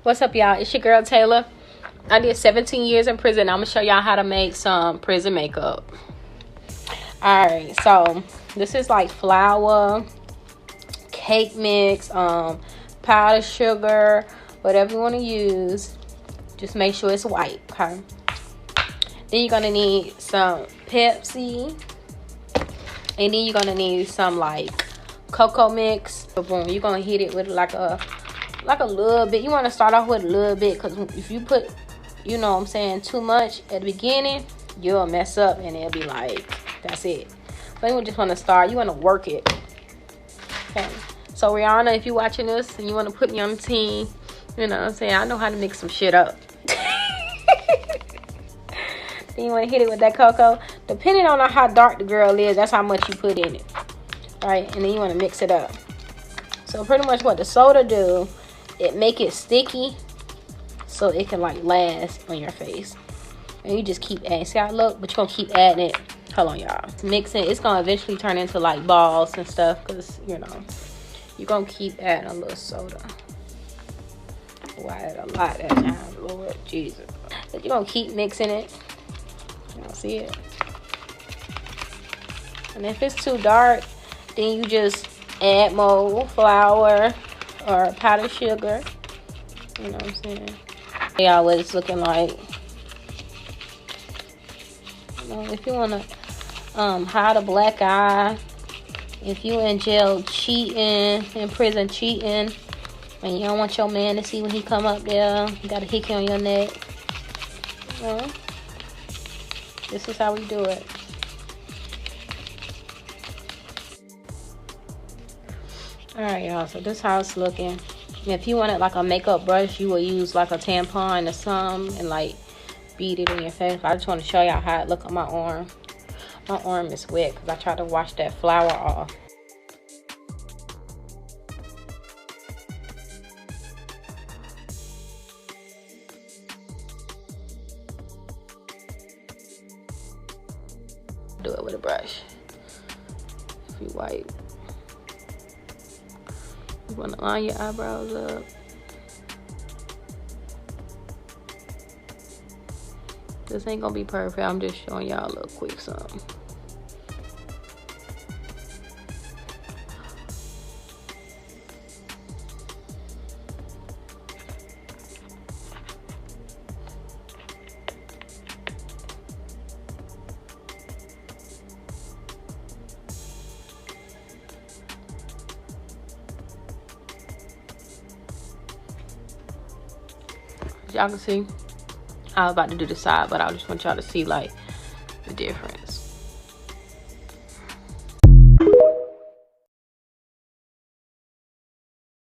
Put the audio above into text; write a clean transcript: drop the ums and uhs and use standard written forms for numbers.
What's up, y'all? It's your girl Taylor. I did 17 years in prison. I'm gonna show y'all how to make some prison makeup. Alright, so this is like flour, cake mix, powdered sugar, whatever you want to use. Just make sure it's white, okay? Then you're gonna need some Pepsi, and then you're gonna need some like cocoa mix. Boom, you're gonna hit it with like a little bit. You want to start off with a little bit, because if you put, you know what I'm saying, too much at the beginning, you'll mess up and it'll be like, that's it. So you just want to start, you want to work it. Okay, so Rihanna, if you're watching this and you want to put me on the team, you know what I'm saying, I know how to mix some shit up. Then you want to hit it with that cocoa. Depending on how dark the girl is, that's how much you put in it. Right, and then you want to mix it up. So pretty much what the soda do, it make it sticky so it can like last on your face. And you just keep adding. See how it look? But you're gonna keep adding it. Hold on, y'all. Mixing, it's gonna eventually turn into like balls and stuff, because you know you're gonna keep adding a little soda. Oh, I add a lot that time, Lord Jesus. But you're gonna keep mixing it. Y'all see it? And if it's too dark, then you just add more flour or powdered sugar. You know what I'm saying? Y'all, what it's looking like. You know, if you wanna hide a black eye, if you in jail cheating, in prison cheating, and you don't want your man to see when he come up there, you got a hickey on your neck. You know, this is how we do it. Alright, y'all, so this is how it's looking. And if you wanted like a makeup brush, you will use like a tampon or something and like beat it in your face. I just want to show y'all how it look on my arm. My arm is wet because I tried to wash that flour off. Do it with a brush. If you wipe. You want to line your eyebrows up. This ain't gonna be perfect. I'm just showing y'all a little quick something. Y'all can see I was about to do the side, but I just want y'all to see like the difference.